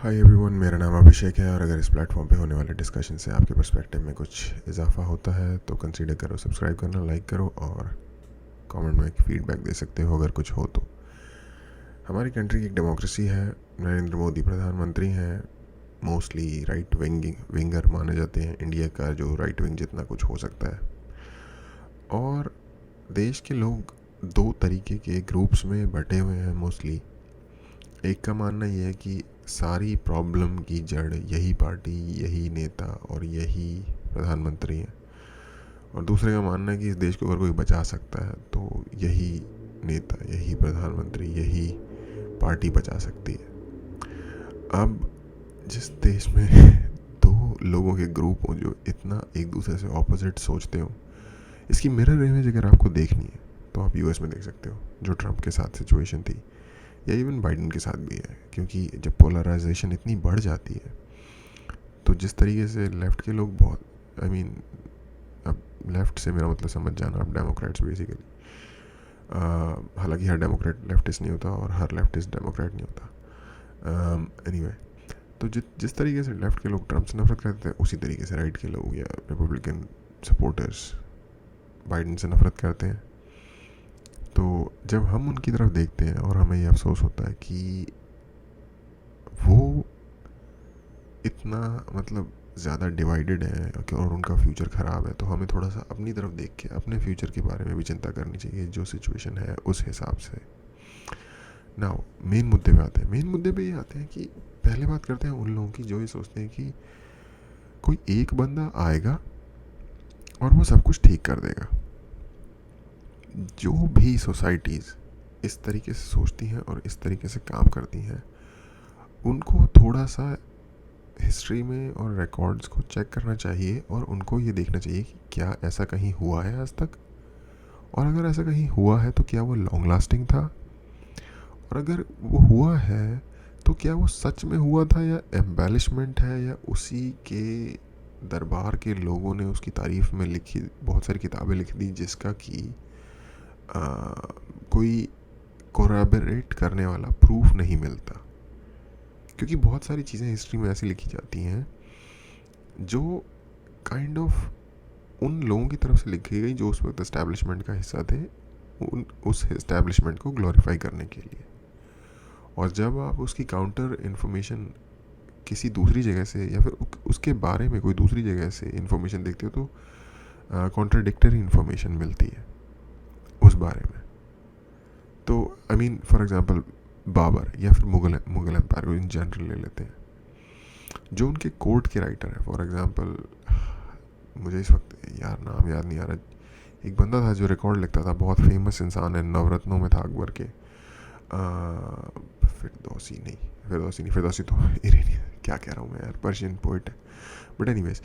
Hi everyone, मेरा नाम अभिषेक है और अगर इस प्लेटफॉर्म पे होने वाले डिस्कशन से आपके पर्सपेक्टिव में कुछ इजाफा होता है तो कंसीडर करो सब्सक्राइब करना, लाइक करो और कमेंट में फीडबैक दे सकते हो अगर कुछ हो तो। हमारी कंट्री की एक डेमोक्रेसी है, नरेंद्र मोदी प्रधानमंत्री हैं, मोस्टली राइट विंगर माने जाते हैं, इंडिया का जो राइट विंग जितना कुछ हो सकता है। और देश के लोग दो तरीके के ग्रुप्स में बटे हुए हैं मोस्टली। एक का मानना यह है कि सारी प्रॉब्लम की जड़ यही पार्टी, यही नेता और यही प्रधानमंत्री है, और दूसरे का मानना है कि इस देश को अगर कोई बचा सकता है तो यही नेता, यही प्रधानमंत्री, यही पार्टी बचा सकती है। अब जिस देश में दो लोगों के ग्रुप हो जो इतना एक दूसरे से ऑपोजिट सोचते हो, इसकी मिरर इमेज अगर आपको देखनी है तो आप यूएस में देख सकते हो, जो ट्रंप के साथ सिचुएशन थी, या इवन बाइडन के साथ भी है। क्योंकि जब पोलराइजेशन इतनी बढ़ जाती है तो जिस तरीके से लेफ़्ट के लोग बहुत, अब लेफ़्ट से मेरा मतलब समझ जाना, आप डेमोक्रेट्स बेसिकली, हालांकि हर डेमोक्रेट लेफ्टिस्ट नहीं होता और हर लेफ्टिस्ट डेमोक्रेट नहीं होता। एनीवे, तो जिस तरीके से लेफ़्ट के लोग ट्रंप से नफरत करते हैं, उसी तरीके से राइट के लोग या रिपब्लिकन सपोर्टर्स बाइडन से नफरत करते हैं। तो जब हम उनकी तरफ देखते हैं और हमें ये अफसोस होता है कि वो इतना मतलब ज़्यादा डिवाइडेड है और उनका फ्यूचर ख़राब है, तो हमें थोड़ा सा अपनी तरफ देख के अपने फ्यूचर के बारे में भी चिंता करनी चाहिए, जो सिचुएशन है उस हिसाब से। नाउ मेन मुद्दे पे आते हैं। मेन मुद्दे पे ये आते हैं कि पहले बात करते हैं उन लोगों की जो ये सोचते हैं कि कोई एक बंदा आएगा और वो सब कुछ ठीक कर देगा। जो भी सोसाइटीज़ इस तरीके से सोचती हैं और इस तरीके से काम करती हैं, उनको थोड़ा सा हिस्ट्री में और रिकॉर्ड्स को चेक करना चाहिए और उनको ये देखना चाहिए कि क्या ऐसा कहीं हुआ है आज तक, और अगर ऐसा कहीं हुआ है तो क्या वो लॉन्ग लास्टिंग था, और अगर वो हुआ है तो क्या वो सच में हुआ था या एम्बेलिशमेंट है, या उसी के दरबार के लोगों ने उसकी तारीफ में लिखी बहुत सारी किताबें लिख दी जिसका कि कोई कोराबरेट करने वाला प्रूफ नहीं मिलता। क्योंकि बहुत सारी चीज़ें हिस्ट्री में ऐसी लिखी जाती हैं जो काइंड ऑफ उन लोगों की तरफ से लिखी गई जो उस वक्त एस्टैब्लिशमेंट का हिस्सा थे, उस एस्टैब्लिशमेंट को ग्लोरीफाई करने के लिए। और जब आप उसकी काउंटर इन्फॉर्मेशन किसी दूसरी जगह से या फिर उसके बारे में कोई दूसरी जगह से इन्फॉर्मेशन देखते हो तो कॉन्ट्राडिक्टरी इन्फॉर्मेशन मिलती है उस बारे में। तो फॉर एग्जांपल बाबर या फिर मुगल एम्पायर को इन जनरल ले लेते हैं, जो उनके कोर्ट के राइटर हैं। फॉर एग्जांपल, मुझे इस वक्त यार नाम याद नहीं आ रहा, एक बंदा था जो रिकॉर्ड लिखता था, बहुत फेमस इंसान है, नवरत्नों में था अकबर के, फिरदौसी तो इरेनियन, क्या कह रहा हूँ मैं यार, पर्शियन पोइट है। बट एनीवेज,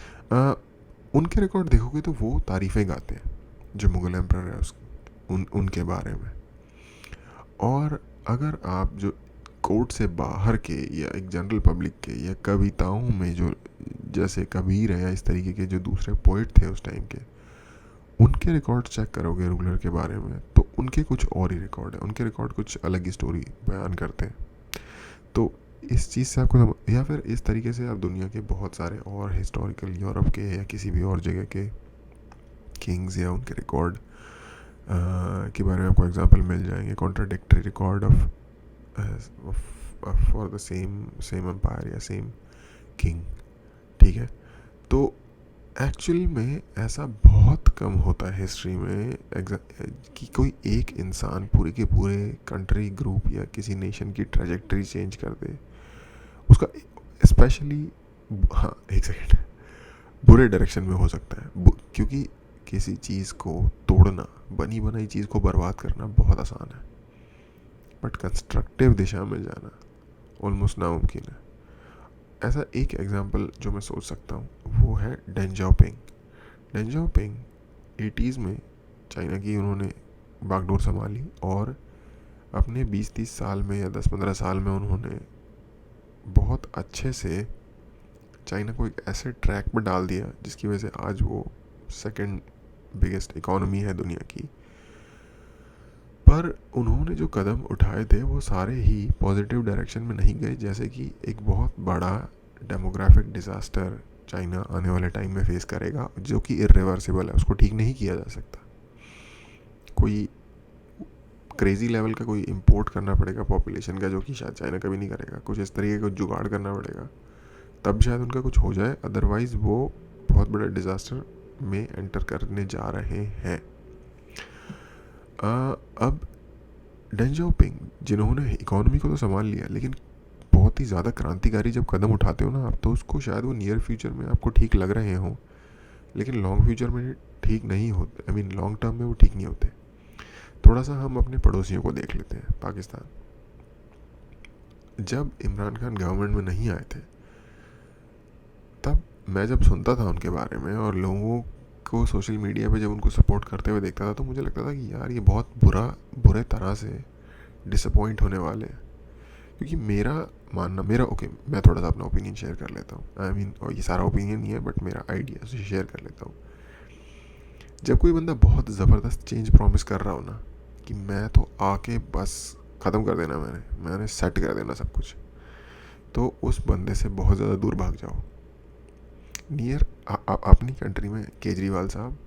उनके रिकॉर्ड देखोगे तो वो तारीफ़ें गाते हैं जो मुगल एम्पर है उनके बारे में। और अगर आप जो कोर्ट से बाहर के या एक जनरल पब्लिक के या कविताओं में जो जैसे कबीर है या इस तरीके के जो दूसरे पोइट थे उस टाइम के, उनके रिकॉर्ड चेक करोगे रूलर के बारे में तो उनके कुछ और ही रिकॉर्ड है, उनके रिकॉर्ड कुछ अलग ही स्टोरी बयान करते हैं। तो इस चीज़ से आपको या फिर इस तरीके से आप दुनिया के बहुत सारे और हिस्टोरिकल यूरोप के या किसी भी और जगह के किंग्स या उनके रिकॉर्ड के बारे में आपको एग्जांपल मिल जाएंगे, contradictory record for the same empire या सेम किंग। ठीक है, तो एक्चुअल में ऐसा बहुत कम होता है हिस्ट्री में कि कोई एक इंसान पूरे के पूरे कंट्री, ग्रुप या किसी नेशन की ट्रेजेक्टरी चेंज कर दे उसका, स्पेशली, हाँ एक सेकेंड, बुरे डायरेक्शन में हो सकता है, क्योंकि किसी चीज़ को तोड़ना, बनी बनाई चीज़ को बर्बाद करना बहुत आसान है, बट कंस्ट्रक्टिव दिशा में जाना ऑलमोस्ट नामुमकिन है। ऐसा एक एग्जांपल जो मैं सोच सकता हूँ वो है डेंग जाओपिंग। डेंग जाओपिंग 80s में चाइना की उन्होंने बागडोर संभाली और अपने 20-30 साल में या 10-15 साल में उन्होंने बहुत अच्छे से चाइना को एक ऐसे ट्रैक पर डाल दिया जिसकी वजह से आज वो सेकंड बिगेस्ट इकोनॉमी है दुनिया की। पर उन्होंने जो कदम उठाए थे वो सारे ही पॉजिटिव डायरेक्शन में नहीं गए, जैसे कि एक बहुत बड़ा डेमोग्राफिक डिज़ास्टर चाइना आने वाले टाइम में फेस करेगा जो कि इर्रिवर्सिबल है, उसको ठीक नहीं किया जा सकता। कोई क्रेजी लेवल का कोई इंपोर्ट करना पड़ेगा पॉपुलेशन का, जो कि शायद चाइना कभी नहीं करेगा। कुछ इस तरीके का जुगाड़ करना पड़ेगा, तब शायद उनका कुछ हो जाए, अदरवाइज़ वो बहुत बड़ा डिज़ास्टर में एंटर करने जा रहे हैं। अब डेंग जाओपिंग जिन्होंने इकोनॉमी को तो संभाल लिया, लेकिन बहुत ही ज़्यादा क्रांतिकारी जब कदम उठाते हो ना आप, तो उसको शायद वो नियर फ्यूचर में आपको ठीक लग रहे हों, लेकिन लॉन्ग फ्यूचर में ठीक नहीं होते। आई मीन लॉन्ग टर्म में वो ठीक नहीं होते। थोड़ा सा हम अपने पड़ोसियों को देख लेते हैं। पाकिस्तान, जब इमरान खान गवर्नमेंट में नहीं आए थे, तब मैं जब सुनता था उनके बारे में और लोगों को सोशल मीडिया पे जब उनको सपोर्ट करते हुए देखता था, तो मुझे लगता था कि यार ये बहुत बुरे तरह से डिसअपॉइंट होने वाले हैं। क्योंकि मैं थोड़ा सा अपना ओपिनियन शेयर कर लेता हूँ। आई मीन, और ये सारा ओपिनियन नहीं है, बट मेरा आइडिया से शेयर कर लेता हूँ। जब कोई बंदा बहुत ज़बरदस्त चेंज प्रॉमिस कर रहा हो ना, कि मैं तो आके बस ख़त्म कर देना, मैंने सेट कर देना सब कुछ, तो उस बंदे से बहुत ज़्यादा दूर भाग जाओ। अपनी कंट्री में केजरीवाल साहब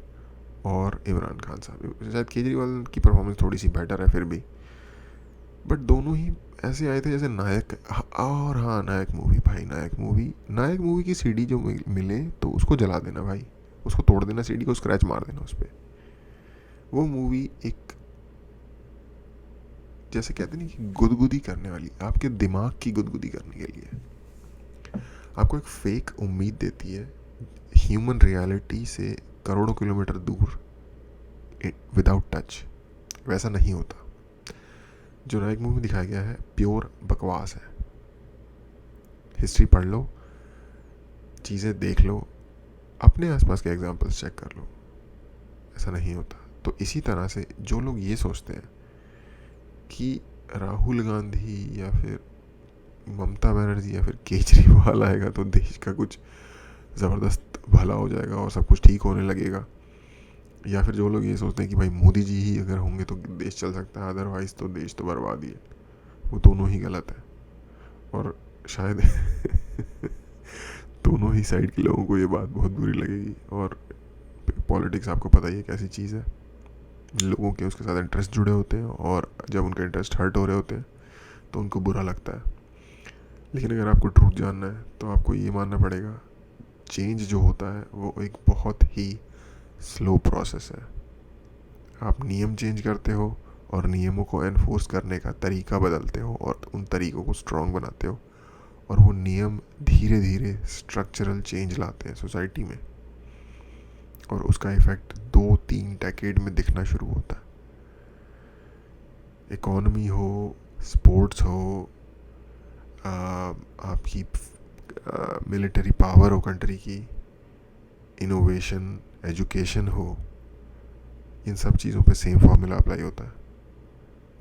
और इमरान खान साहब, शायद केजरीवाल की परफॉर्मेंस थोड़ी सी बेटर है फिर भी, बट दोनों ही ऐसे आए थे जैसे नायक। और हाँ, नायक मूवी की सीडी जो मिले तो उसको जला देना भाई, उसको तोड़ देना, सीडी को स्क्रैच मार देना उस पर। वो मूवी एक, जैसे कहते नहीं कि गुदगुदी करने वाली, आपके दिमाग की गुदगुदी करने के लिए आपको एक फेक उम्मीद देती है ह्यूमन रियलिटी से करोड़ों किलोमीटर दूर, विदाउट टच। वैसा नहीं होता। जो नायक मूवी में दिखाया गया है प्योर बकवास है। हिस्ट्री पढ़ लो, चीज़ें देख लो, अपने आसपास के एग्जाम्पल्स चेक कर लो, ऐसा नहीं होता। तो इसी तरह से जो लोग ये सोचते हैं कि राहुल गांधी या फिर ममता बनर्जी या फिर केजरीवाल आएगा तो देश का कुछ ज़बरदस्त भला हो जाएगा और सब कुछ ठीक होने लगेगा, या फिर जो लोग ये सोचते हैं कि भाई मोदी जी ही अगर होंगे तो देश चल सकता है, अदरवाइज़ तो देश तो बर्बाद ही है, वो दोनों ही गलत है। और शायद दोनों ही साइड के लोगों को ये बात बहुत बुरी लगेगी। और पॉलिटिक्स आपको पता ही है कैसी चीज़ है, लोगों के उसके साथ इंटरेस्ट जुड़े होते हैं, और जब उनके इंटरेस्ट हर्ट हो रहे होते हैं तो उनको बुरा लगता है। लेकिन अगर आपको ट्रूथ जानना है तो आपको ये मानना पड़ेगा, चेंज जो होता है वो एक बहुत ही स्लो प्रोसेस है। आप नियम चेंज करते हो और नियमों को एनफोर्स करने का तरीका बदलते हो और उन तरीक़ों को स्ट्रॉन्ग बनाते हो, और वो नियम धीरे धीरे स्ट्रक्चरल चेंज लाते हैं सोसाइटी में, और उसका इफ़ेक्ट 2-3 डेकेड में दिखना शुरू होता है। इकोनॉमी हो, स्पोर्ट्स हो, आपकी मिलिट्री पावर हो कंट्री की, इनोवेशन, एजुकेशन हो, इन सब चीज़ों पे सेम फॉर्मूला अप्लाई होता है।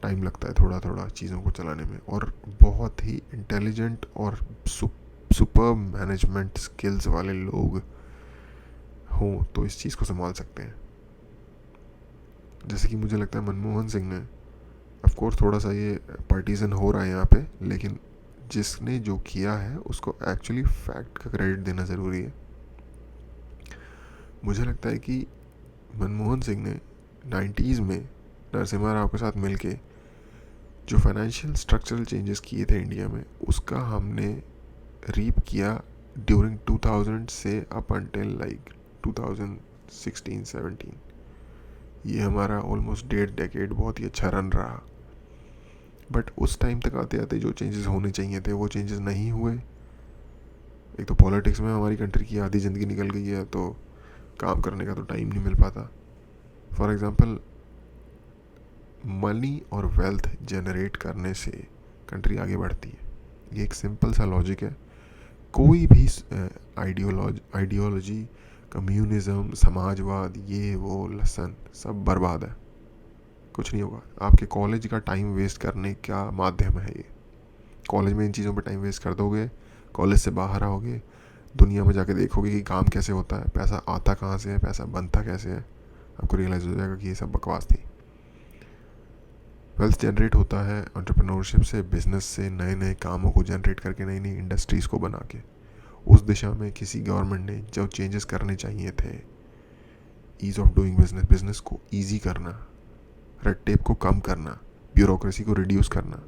टाइम लगता है थोड़ा थोड़ा चीज़ों को चलाने में, और बहुत ही इंटेलिजेंट और सुपर मैनेजमेंट स्किल्स वाले लोग हों तो इस चीज़ को संभाल सकते हैं। जैसे कि मुझे लगता है मनमोहन सिंह ने, ऑफ कोर्स थोड़ा सा ये पार्टीजन हो रहा है यहाँ पे, लेकिन जिसने जो किया है उसको एक्चुअली फैक्ट का क्रेडिट देना ज़रूरी है। मुझे लगता है कि मनमोहन सिंह ने 90s में नरसिम्हा राव के साथ मिलके जो फाइनेंशियल स्ट्रक्चरल चेंजेस किए थे इंडिया में, उसका हमने रीप किया ड्यूरिंग 2000 से अप अंटिल लाइक 2016-17। ये हमारा ऑलमोस्ट 1.5 डेकेड बहुत ही अच्छा रन रहा। बट उस टाइम तक आते आते जो चेंजेस होने चाहिए थे वो चेंजेस नहीं हुए। एक तो पॉलिटिक्स में हमारी कंट्री की आधी ज़िंदगी निकल गई है, तो काम करने का तो टाइम नहीं मिल पाता। फॉर एग्ज़ाम्पल, मनी और वेल्थ जनरेट करने से कंट्री आगे बढ़ती है। ये एक सिंपल सा लॉजिक है। कोई भी आइडियोलॉजी, कम्युनिज्म, समाजवाद, ये वो लसन सब बर्बाद है, कुछ नहीं होगा। आपके कॉलेज का टाइम वेस्ट करने का माध्यम है ये। कॉलेज में इन चीज़ों पे टाइम वेस्ट कर दोगे, कॉलेज से बाहर आओगे, दुनिया में जाके देखोगे कि काम कैसे होता है, पैसा आता कहाँ से है, पैसा बनता कैसे है, आपको रियलाइज़ हो जाएगा कि ये सब बकवास थी। वेल्थ जनरेट होता है एंटरप्रेन्योरशिप से, बिजनेस से, नए नए कामों को जनरेट करके, नई नई इंडस्ट्रीज़ को बना के। उस दिशा में किसी गवर्नमेंट ने जो चेंजेस करने चाहिए थे, ease of doing business, business को ईजी करना, रेड टेप को कम करना, ब्यूरोक्रेसी को रिड्यूस करना,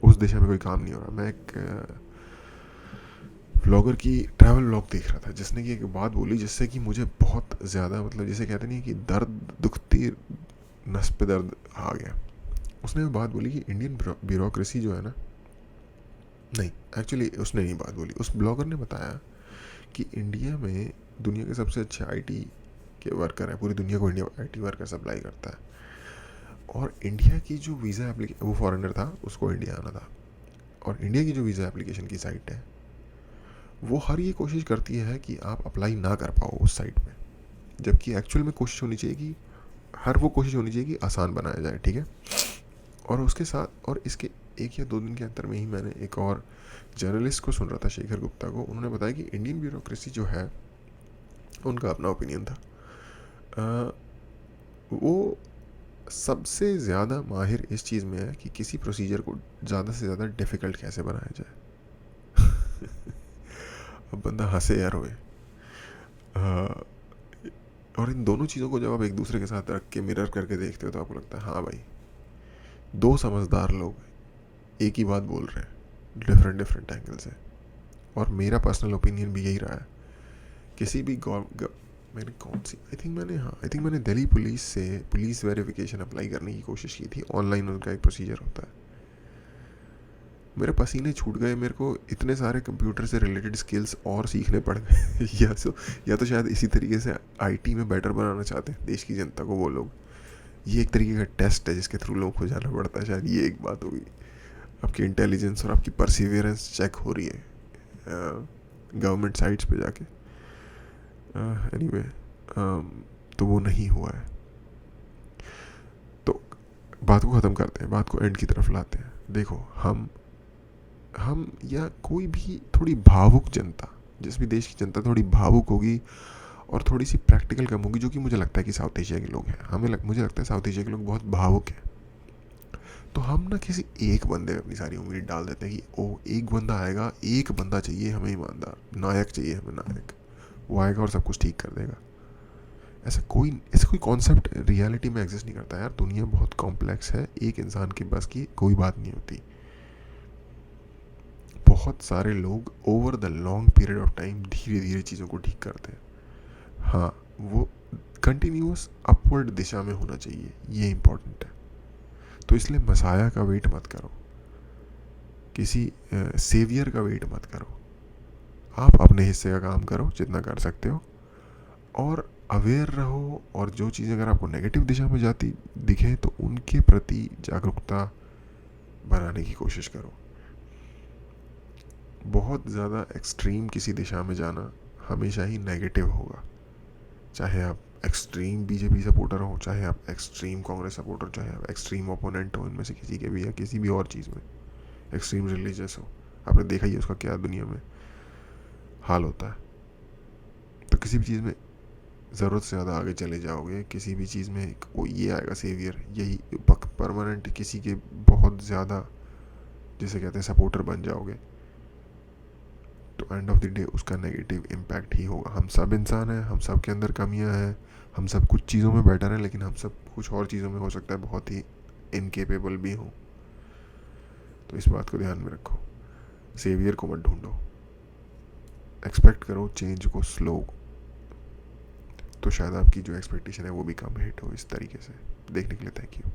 उस दिशा में कोई काम नहीं हो रहा। मैं एक व्लॉगर की ट्रैवल व्लॉग देख रहा था जिसने कि एक बात बोली जिससे कि मुझे बहुत ज़्यादा, मतलब जिसे कहते नहीं कि दर्द दुखती नस पे दर्द आ गया। उसने बात बोली कि इंडियन ब्यूरोक्रेसी जो है ना, नहीं एक्चुअली उसने नहीं बात बोली, उस ब्लॉगर ने बताया कि इंडिया में दुनिया के सबसे अच्छे आईटी के वर्कर हैं, पूरी दुनिया को इंडिया आईटी वर्कर सप्लाई करता है। और इंडिया की जो वीज़ा एप्लीकेशन, वो फॉरेनर था, उसको इंडिया आना था, और इंडिया की जो वीज़ा एप्लीकेशन की साइट है वो हर ये कोशिश करती है कि आप अप्लाई ना कर पाओ उस साइट में, जबकि एक्चुअल में कोशिश होनी चाहिए कि वो कोशिश होनी चाहिए कि आसान बनाया जाए, ठीक है। और उसके साथ, और इसके 1 या 2 दिन के अंतर में ही मैंने एक और जर्नलिस्ट को सुन रहा था, शेखर गुप्ता को, उन्होंने बताया कि इंडियन ब्यूरोक्रेसी जो है, उनका अपना ओपिनियन था, वो सबसे ज़्यादा माहिर इस चीज़ में है कि किसी प्रोसीजर को ज़्यादा से ज़्यादा डिफ़िकल्ट कैसे बनाया जाए। अब बंदा हंसे या रोए। और इन दोनों चीज़ों को जब आप एक दूसरे के साथ रख के मिरर करके देखते हो तो आपको लगता है हाँ भाई, 2 समझदार लोग एक ही बात बोल रहे हैं डिफरेंट एंगल से। और मेरा पर्सनल ओपिनियन भी यही रहा है। किसी भी मैंने कौन सी, आई थिंक मैंने दिल्ली पुलिस से पुलिस वेरिफिकेशन अप्लाई करने की कोशिश की थी। ऑनलाइन उनका एक प्रोसीजर होता है। मेरे पसीने छूट गए, मेरे को इतने सारे कंप्यूटर से रिलेटेड स्किल्स और सीखने पड़ गए। या तो शायद इसी तरीके से आईटी में बेटर बनाना चाहते हैं देश की जनता को वो लोग। ये एक तरीके का टेस्ट है जिसके थ्रू लोगों को जाना पड़ता है, शायद ये एक बात होगी। आपकी इंटेलिजेंस और आपकी परसिवियरेंस चेक हो रही है गवर्नमेंट साइट्स पे जाके। एनीवे, तो वो नहीं हुआ है। तो बात को ख़त्म करते हैं, बात को एंड की तरफ लाते हैं। देखो, हम या कोई भी थोड़ी भावुक जनता, जिस भी देश की जनता थोड़ी भावुक होगी और थोड़ी सी प्रैक्टिकल कम होगी, जो कि मुझे लगता है कि साउथ एशिया के लोग हैं, मुझे लगता है साउथ एशिया के लोग बहुत भावुक हैं। तो हम ना किसी एक बंदे में अपनी सारी उम्मीद डाल देते हैं कि ओ एक बंदा आएगा, एक बंदा चाहिए हमें ईमानदार, नायक चाहिए हमें, नायक, वो आएगा और सब कुछ ठीक कर देगा। ऐसा कोई कॉन्सेप्ट रियलिटी में एग्जिस्ट नहीं करता यार। दुनिया बहुत कॉम्प्लेक्स है, एक इंसान के बस की कोई बात नहीं होती। बहुत सारे लोग over the long period of time धीरे धीरे चीज़ों को ठीक करते हैं। हाँ, वो कंटिन्यूस अपवर्ड दिशा में होना चाहिए, ये इंपॉर्टेंट है। तो इसलिए मसाया का वेट मत करो, किसी सेवियर का वेट मत करो। आप अपने हिस्से का काम करो जितना कर सकते हो, और अवेयर रहो। और जो चीज़ अगर आपको नेगेटिव दिशा में जाती दिखे तो उनके प्रति जागरूकता बनाने की कोशिश करो। बहुत ज़्यादा एक्सट्रीम किसी दिशा में जाना हमेशा ही नेगेटिव होगा। चाहे आप एक्सट्रीम बीजेपी सपोर्टर हो, चाहे आप एक्सट्रीम कांग्रेस सपोर्टर, चाहे आप एक्सट्रीम ओपोनेंट हो इनमें से किसी के भी, या किसी भी और चीज़ में, एक्सट्रीम रिलीजियस हो, आपने देखा ही है उसका क्या दुनिया में हाल होता है। तो किसी भी चीज़ में ज़रूरत से ज़्यादा आगे चले जाओगे, किसी भी चीज़ में वो ये आएगा सेवियर, यही परमानेंट किसी के बहुत ज़्यादा जिसे कहते हैं सपोर्टर बन जाओगे, तो एंड ऑफ द डे उसका नेगेटिव इम्पैक्ट ही होगा। हम सब इंसान हैं, हम सब के अंदर कमियां हैं, हम सब कुछ चीज़ों में बेटर हैं, लेकिन हम सब कुछ और चीज़ों में हो सकता है बहुत ही इनकेपेबल भी हों। तो इस बात को ध्यान में रखो। सेवियर को मत ढूंढो, एक्सपेक्ट करो चेंज को स्लो, तो शायद आपकी जो एक्सपेक्टेशन है वो भी कम हिट हो। इस तरीके से देखने के लिए थैंक यू।